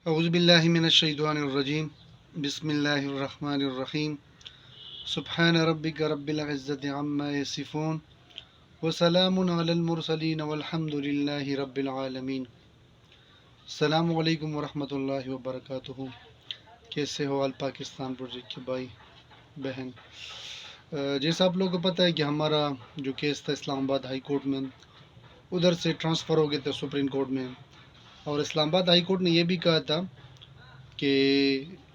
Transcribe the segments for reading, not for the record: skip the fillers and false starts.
اعوذ باللہ من الشیطان الرجیم بسم اللہ الرحمن الرحیم سبحان ربک رب العزت عما یصفون وسلام علی المرسلین والحمد للہ رب العالمین۔ السلام علیکم ورحمۃ اللہ وبرکاتہ۔ کیسے ہو آل پاکستان پروجیکٹ کے بھائی بہن؟ جیسا آپ لوگوں کو پتہ ہے کہ ہمارا جو کیس تھا اسلام آباد ہائی کورٹ میں، ادھر سے ٹرانسفر ہو گیا تھا سپریم کورٹ میں، اور اسلام آباد ہائی کورٹ نے یہ بھی کہا تھا کہ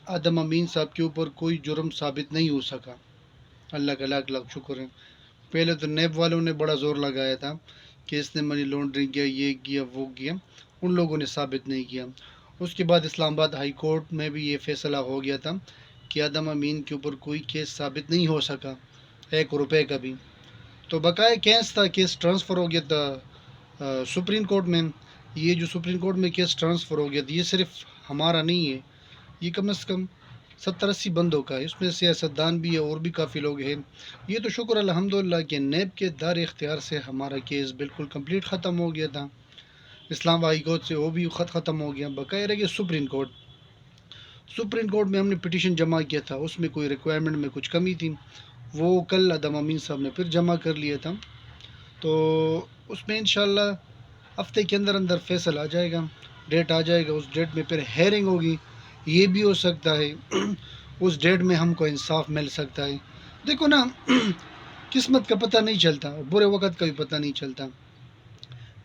آدم امین صاحب کے اوپر کوئی جرم ثابت نہیں ہو سکا۔ اللہ کا لاکھ لاکھ شکر ہے۔ پہلے تو نیب والوں نے بڑا زور لگایا تھا کہ اس نے منی لانڈرنگ کیا، یہ کیا وہ کیا، ان لوگوں نے ثابت نہیں کیا۔ اس کے بعد اسلام آباد ہائی کورٹ میں بھی یہ فیصلہ ہو گیا تھا کہ آدم امین کے اوپر کوئی کیس ثابت نہیں ہو سکا، 1 روپے کا بھی۔ تو بقایا کیس تھا، کیس ٹرانسفر ہو گیا تھا سپریم کورٹ میں۔ یہ جو سپریم کورٹ میں کیس ٹرانسفر ہو گیا تھا، یہ صرف ہمارا نہیں ہے، یہ کم از کم 70-80 بندوں کا ہے، اس میں سیاستدان بھی ہے اور بھی کافی لوگ ہیں۔ یہ تو شکر الحمدللہ کہ نیب کے دار اختیار سے ہمارا کیس بالکل کمپلیٹ ختم ہو گیا تھا، اسلام ہائی کورٹ سے وہ بھی ختم ہو گیا۔ بقایا رہ گیا سپریم کورٹ۔ سپریم کورٹ میں ہم نے پٹیشن جمع کیا تھا، اس میں کوئی ریکوائرمنٹ میں کچھ کمی تھی، وہ کل آدم امین صاحب نے پھر جمع کر لیا تھا۔ تو اس میں انشاءاللہ ہفتے کے اندر اندر فیصلہ آ جائے گا، ڈیٹ آ جائے گا، اس ڈیٹ میں پھر ہیئرنگ ہوگی۔ یہ بھی ہو سکتا ہے اس ڈیٹ میں ہم کو انصاف مل سکتا ہے۔ دیکھو نا، قسمت کا پتہ نہیں چلتا، برے وقت کا بھی پتہ نہیں چلتا،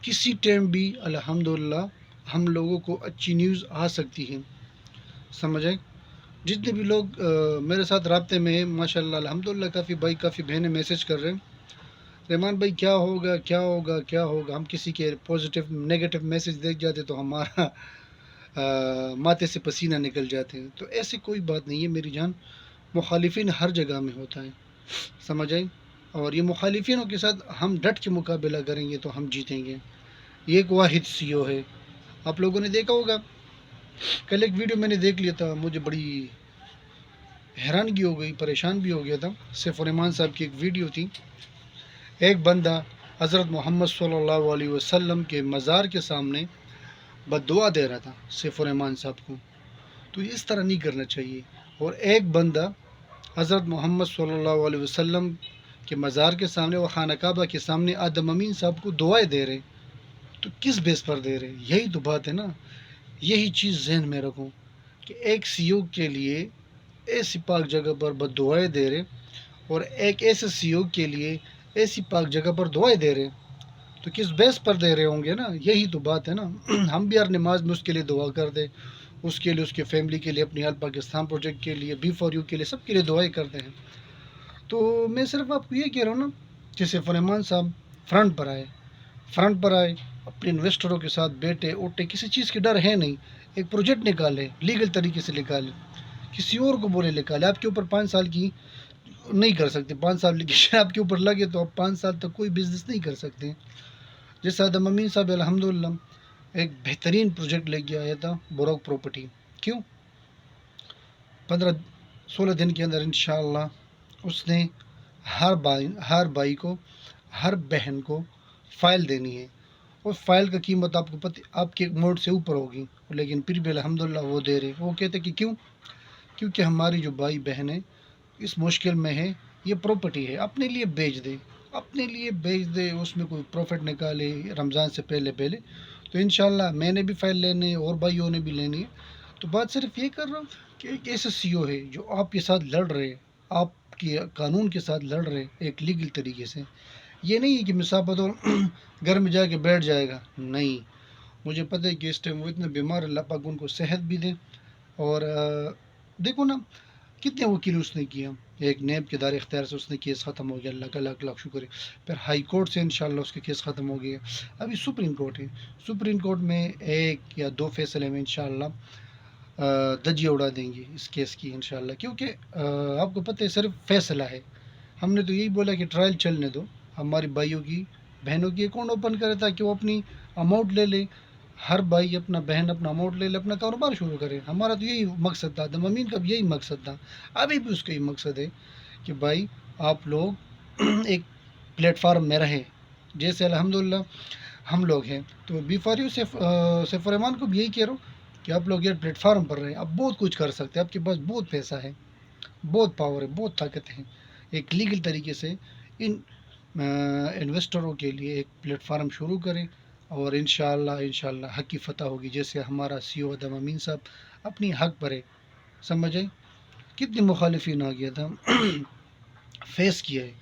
کسی ٹائم بھی الحمدللہ ہم لوگوں کو اچھی نیوز آ سکتی ہے، سمجھے؟ جتنے بھی لوگ میرے ساتھ رابطے میں ہیں ماشاءاللہ الحمدللہ، کافی بھائی کافی بہنیں میسج کر رہے ہیں، رحمان بھائی کیا ہوگا کیا ہوگا کیا ہوگا۔ ہم کسی کے پازیٹیو نیگیٹو میسج دیکھ جاتے تو ہمارا ماتھے سے پسینہ نکل جاتے ہیں۔ تو ایسی کوئی بات نہیں ہے میری جان، مخالفین ہر جگہ میں ہوتا ہے، سمجھ آئی؟ اور یہ مخالفینوں کے ساتھ ہم ڈٹ کے مقابلہ کریں گے تو ہم جیتیں گے۔ یہ ایک واحد سی او ہے، آپ لوگوں نے دیکھا ہوگا، کل ایک ویڈیو میں نے دیکھ لیا تھا، مجھے بڑی حیرانگی ہو گئی، پریشان بھی ہو گیا تھا۔ سیف الرحمان صاحب کی ایک ویڈیو تھی، ایک بندہ حضرت محمد صلی اللہ علیہ وسلم کے مزار کے سامنے بد دعا دے رہا تھا سیف الرحمان صاحب کو۔ تو اس طرح نہیں کرنا چاہیے۔ اور ایک بندہ حضرت محمد صلی اللہ علیہ وسلم کے مزار کے سامنے و خانہ کعبہ کے سامنے آدم امین صاحب کو دعائیں دے رہے، تو کس بیس پر دے رہے؟ یہی تو بات ہے نا، یہی چیز ذہن میں رکھو کہ ایک سی او کے لیے ایسی پاک جگہ پر بد دعائیں دے رہے، اور ایک ایسے سی او کے لیے ایسی پاک جگہ پر دعائیں دے رہے، تو کس بیس پر دے رہے ہوں گے نا؟ یہی تو بات ہے نا۔ ہم بھی ہر نماز میں اس کے لیے دعا کر دیں، اس کے لیے، اس کے فیملی کے لیے، اپنی آل پاکستان پروجیکٹ کے لیے، بی فار یو کے لیے، سب کے لیے دعائیں کرتے ہیں۔ تو میں صرف آپ کو یہ کہہ رہا ہوں نا کہ سیف الرحمان صاحب فرنٹ پر آئے، اپنے انویسٹروں کے ساتھ بیٹھے اٹھے، کسی چیز کی ڈر ہے نہیں، ایک پروجیکٹ نکالے، لیگل طریقے سے نکالے، کسی اور کو بولے نکالے۔ آپ کے اوپر 5 سال کی نہیں کر سکتے، 5 سال کی آپ کے اوپر لگے تو آپ 5 سال تک کوئی بزنس نہیں کر سکتے۔ جیسے آدم امین صاحب الحمدللہ ایک بہترین پروجیکٹ لے کے آیا تھا، بروک پراپرٹی۔ کیوں 15-16 دن کے اندر انشاءاللہ اس نے ہر بھائی کو، ہر بہن کو فائل دینی ہے، اور فائل کا قیمت آپ کو پتہ، آپ کے اماؤنٹ سے اوپر ہوگی، لیکن پھر بھی الحمدللہ وہ دے رہے۔ وہ کہتے کہ کیونکہ ہماری جو بھائی بہن ہے اس مشکل میں ہے، یہ پراپرٹی ہے، اپنے لیے بیچ دے، اس میں کوئی پروفٹ نکالے رمضان سے پہلے۔ تو انشاءاللہ میں نے بھی فائل لینی ہے اور بھائیوں نے بھی لینی ہے۔ تو بات صرف یہ کر رہا ہوں کہ ایک ایسا سی او ہے جو آپ کے ساتھ لڑ رہے، آپ کے قانون کے ساتھ لڑ رہے ایک لیگل طریقے سے۔ یہ نہیں ہے کہ مسافت اور گھر میں جا کے بیٹھ جائے گا، نہیں، مجھے پتہ ہے کہ اس ٹائم وہ اتنا بیمار ہے، اللہ پاک ان کو صحت بھی دے۔ اور دیکھو نا کتنے وکیل اس نے کیا، ایک نیب کے دار اختیار سے اس نے کیس ختم ہو گیا، اللہ کا لاکھ لاکھ شکر ہے۔ پھر ہائی کورٹ سے انشاءاللہ اس کے کیس ختم ہو گیا، ابھی سپریم کورٹ ہے، سپریم کورٹ میں 1 یا 2 فیصلے میں انشاءاللہ دھجیاں اڑا دیں گے اس کیس کی انشاءاللہ، کیونکہ آپ کو پتہ ہے صرف فیصلہ ہے۔ ہم نے تو یہی بولا کہ ٹرائل چلنے دو، ہماری بھائیوں کی بہنوں کی اکاؤنٹ اوپن کرے تاکہ وہ اپنی اماؤنٹ لے لے، ہر بھائی اپنا بہن اپنا اماؤنٹ لے لے، اپنا کاروبار شروع کرے۔ ہمارا تو یہی مقصد تھا، آدم امین کا بھی یہی مقصد تھا، ابھی بھی اس کا یہی مقصد ہے کہ بھائی آپ لوگ ایک پلیٹ فارم میں رہیں، جیسے الحمدللہ ہم لوگ ہیں۔ تو بی فار یو سیف الرحمان کو بھی یہی کہہ رہا ہوں کہ آپ لوگ یہ پلیٹ فارم پر رہیں، آپ بہت کچھ کر سکتے ہیں، آپ کے پاس بہت پیسہ ہے، بہت پاور ہے، بہت طاقت ہے. ایک لیگل طریقے سے ان انویسٹروں کے لیے ایک پلیٹ فارم شروع کریں، اور انشاءاللہ حق کی فتح ہوگی. جیسے ہمارا CEO ادم امین صاحب اپنی حق پر ہے، سمجھیں کتنے مخالفین آ گیا تھا، فیس کیا ہے،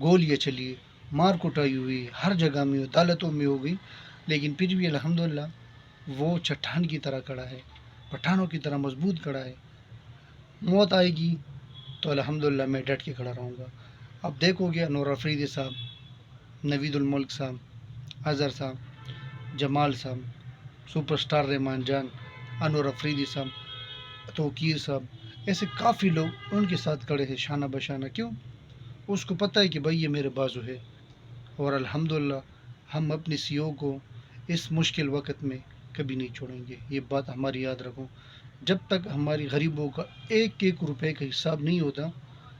گولیاں چلی، مار کٹائی ہوئی، ہر جگہ میں عدالتوں میں ہو گئی، لیکن پھر بھی الحمدللہ وہ چٹان کی طرح کھڑا ہے، پٹھانوں کی طرح مضبوط کھڑا ہے. موت آئے گی تو الحمدللہ میں ڈٹ کے کھڑا رہوں گا. اب دیکھو گے انور افریدی صاحب، نوید الملک صاحب، اظہر صاحب، جمال صاحب، سپر سٹار رحمان جان، انور افریدی صاحب، توقیر صاحب، ایسے کافی لوگ ان کے ساتھ کھڑے ہیں شانہ بشانہ. کیوں؟ اس کو پتہ ہے کہ بھائی یہ میرے بازو ہے، اور الحمدللہ ہم اپنے CEO کو اس مشکل وقت میں کبھی نہیں چھوڑیں گے. یہ بات ہماری یاد رکھو، جب تک ہماری غریبوں کا ایک ایک روپے کا حساب نہیں ہوتا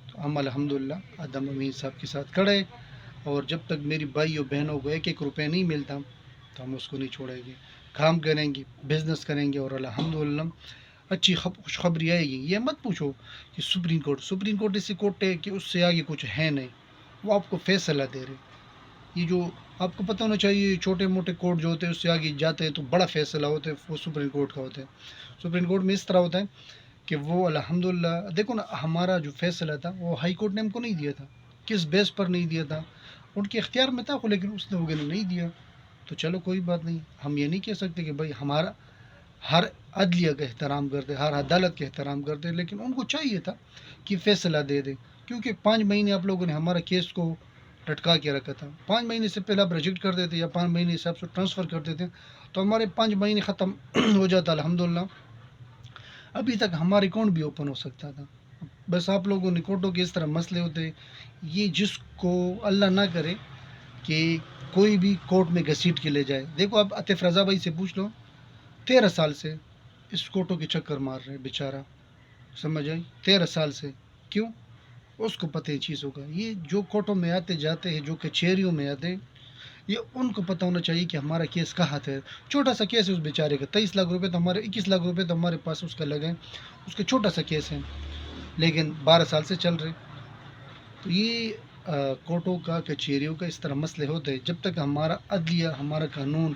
تو ہم الحمدللہ ادم امین صاحب کے ساتھ کھڑے، اور جب تک میری بھائیوں بہنوں کو ایک ایک روپے نہیں ملتا تو ہم اس کو نہیں چھوڑیں گے. کام کریں گے، بزنس کریں گے، اور الحمدللہ اچھی خوشخبری آئے گی. یہ مت پوچھو کہ سپریم کورٹ ایسی کورٹ ہے کہ اس سے آگے کچھ ہے نہیں، وہ آپ کو فیصلہ دے رہے. یہ جو آپ کو پتہ ہونا چاہیے، چھوٹے موٹے کورٹ جو ہوتے ہیں اس سے آگے جاتے ہیں تو بڑا فیصلہ ہوتا ہے، وہ سپریم کورٹ کا ہوتا ہے. سپریم کورٹ میں اس طرح ہوتا ہے کہ وہ الحمدللہ دیکھو نا، ہمارا جو فیصلہ تھا وہ ہائی کورٹ نے ہم کو نہیں دیا تھا. کس بیس پر نہیں دیا تھا؟ ان کے اختیار میں تھا، لیکن اس لوگوں نے نہیں دیا. تو چلو کوئی بات نہیں، ہم یہ نہیں کہہ سکتے کہ بھائی ہمارا ہر عدلیہ کا احترام کرتے، ہر عدالت کا احترام کرتے، لیکن ان کو چاہیے تھا کہ فیصلہ دے دے. کیونکہ 5 مہینے آپ لوگوں نے ہمارا کیس کو لٹکا کے رکھا تھا. 5 مہینے سے پہلے آپ ریجیکٹ کر دیتے یا 5 مہینے سے آپ سے ٹرانسفر کر دیتے تو ہمارے 5 مہینے ختم ہو جاتا الحمدللہ. ابھی تک ہمارا اکاؤنٹ بھی اوپن ہو سکتا تھا. بس آپ لوگوں نے کورٹوں کے اس طرح مسئلے ہوتے. یہ جس کو اللہ نہ کرے کہ کوئی بھی کورٹ میں گھسیٹ کے لے جائے. دیکھو آپ عاطف رضا بھائی سے پوچھ لو، 13 سال سے اس کورٹوں کے چکر مار رہے بیچارہ، سمجھ آئی؟ 13 سال سے. کیوں؟ اس کو پتہ ہے چیزوں کا. یہ جو کورٹوں میں آتے جاتے ہیں، جو کچہریوں میں آتے ہیں، یہ ان کو پتہ ہونا چاہیے کہ ہمارا کیس کہاں ہے. چھوٹا سا کیس ہے اس بیچارے کا، 23 لاکھ روپے تو ہمارے 21 لاکھ روپے تو ہمارے پاس اس کا لگے، اس کا چھوٹا سا کیس ہے، لیکن 12 سال سے چل رہے. تو یہ کورٹوں کا، کچہریوں کا اس طرح مسئلے ہوتے ہیں. جب تک ہمارا عدلیہ، ہمارا قانون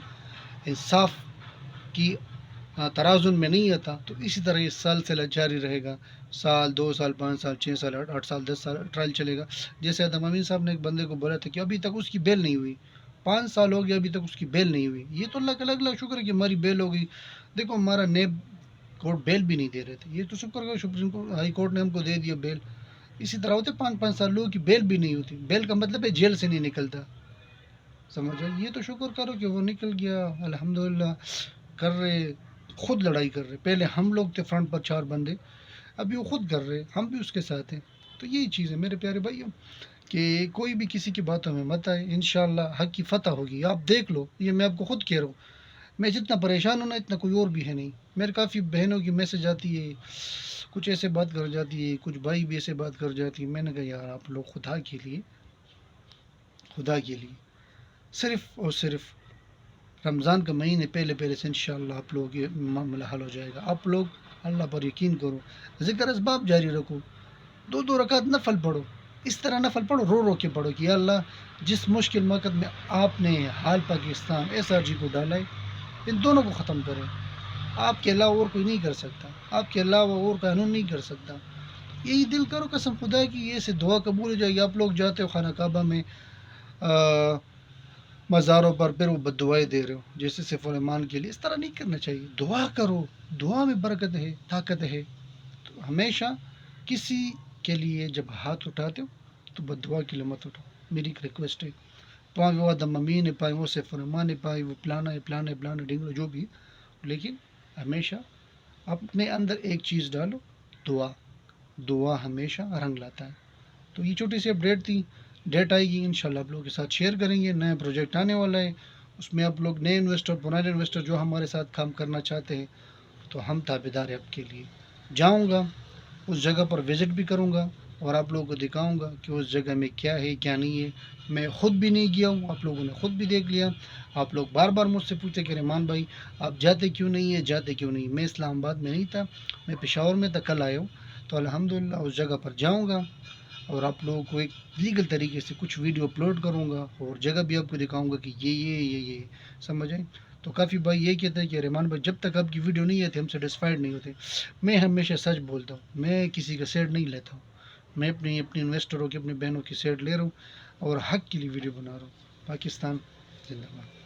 انصاف کی ترازن میں نہیں آتا تو اسی طرح یہ سلسلہ جاری رہے گا. سال، 2 سال، 5 سال، 6 سال، 8 سال، 10 سال ٹرائل چلے گا. جیسے ادم امین صاحب نے ایک بندے کو بولا تھا کہ ابھی تک اس کی بیل نہیں ہوئی، 5 سال ہو گیا ابھی تک اس کی بیل نہیں ہوئی. یہ تو اللہ کا الگ الگ شکر ہے کہ ہماری بیل ہو گئی. دیکھو ہمارا نیب کورٹ بیل بھی نہیں دے رہے تھے، یہ تو شکر کا سپریم کورٹ، ہائی کورٹ نے ہم کو دے دیا بیل. اسی طرح ہوتے 5 5 سال لوگوں کی بیل بھی نہیں ہوتی. بیل کا مطلب ہے جیل سے نہیں نکلتا، سمجھا؟ یہ تو شکر کرو کہ وہ نکل گیا الحمدللہ. کر رہے، خود لڑائی کر رہے. پہلے ہم لوگ تھے فرنٹ پر 4 بندے، ابھی وہ خود کر رہے، ہم بھی اس کے ساتھ ہیں. تو یہی چیز ہے میرے پیارے بھائیوں کہ کوئی بھی کسی کی باتوں میں مت آئے. انشاءاللہ حق کی فتح ہوگی. آپ دیکھ لو، یہ میں آپ کو خود کہہ رہا ہوں. میں جتنا پریشان ہوں نا اتنا کوئی اور بھی ہے نہیں. میرے کافی بہنوں کی میسج آتی ہے، کچھ ایسے بات کر جاتی ہے، کچھ بھائی بھی ایسے بات کر جاتی ہے. میں نے کہا یار آپ لوگ خدا کے لیے، خدا کے لیے صرف اور صرف رمضان کا مہینے پہلے پہلے سے انشاءاللہ آپ لوگ یہ معاملہ حل ہو جائے گا. آپ لوگ اللہ پر یقین کرو، ذکر اسباب جاری رکھو، 2 2 رکعت نفل پڑھو. اس طرح نفل پڑھو، رو رو کے پڑھو کہ یا اللہ جس مشکل وقت میں آپ نے حال پاکستان SRG کو ڈالا ہے، ان دونوں کو ختم کریں. آپ کے علاوہ اور کوئی نہیں کر سکتا، آپ کے علاوہ اور قانون نہیں کر سکتا. یہی دل کرو، قسم خدا کی یہ سے دعا قبول ہو جائے گی. آپ لوگ جاتے ہو خانہ کعبہ میں، مزاروں پر، پھر وہ بد دعائیں دے رہے ہو جیسے سیف الرحمان کے لیے. اس طرح نہیں کرنا چاہیے. دعا کرو، دعا میں برکت ہے، طاقت ہے. تو ہمیشہ کسی کے لیے جب ہاتھ اٹھاتے ہو تو بد دعا کے لیے مت اٹھاؤ. میری ایک ریکویسٹ ہے. پائے وہ ادم امین ہے، پائے وہ سیف الرحمان ہے، پائے وہ پلانا ہے، پلانا ڈنگلو جو بھی، لیکن ہمیشہ اپنے اندر ایک چیز ڈالو، دعا. دعا ہمیشہ رنگ لاتا ہے. تو یہ چھوٹی سی اپڈیٹ تھی. ڈیٹ آئے گی انشاءاللہ آپ لوگوں کے ساتھ شیئر کریں گے. نیا پروجیکٹ آنے والا ہے، اس میں آپ لوگ نئے انویسٹر، پرانے انویسٹر جو ہمارے ساتھ کام کرنا چاہتے ہیں تو ہم تابعدار ہیں آپ کے لیے. جاؤں گا اس جگہ پر، وزٹ بھی کروں گا، اور آپ لوگوں کو دکھاؤں گا کہ اس جگہ میں کیا ہے کیا نہیں ہے. میں خود بھی نہیں گیا ہوں، آپ لوگوں نے خود بھی دیکھ لیا. آپ لوگ بار بار مجھ سے پوچھتے کہ رحمان بھائی آپ جاتے کیوں نہیں ہے، جاتے کیوں نہیں. میں اسلام آباد میں نہیں تھا، میں پشاور میں تھا، کل آیا ہوں. تو الحمدللہ اس جگہ پر جاؤں گا اور آپ لوگوں کو ایک لیگل طریقے سے کچھ ویڈیو اپلوڈ کروں گا اور جگہ بھی آپ کو دکھاؤں گا کہ یہ سمجھیں. تو کافی بھائی یہ کہتے ہیں کہ رحمان بھائی جب تک آپ کی ویڈیو نہیں آتی ہم سیٹسفائڈ نہیں ہوتے. میں ہمیشہ سچ بولتا ہوں، میں کسی کا سیڈ نہیں لیتا ہوں. میں اپنی انویسٹروں کی، اپنی بہنوں کی سیڈ لے رہا ہوں اور حق کے لیے ویڈیو بنا رہا ہوں. پاکستان زندہ باد.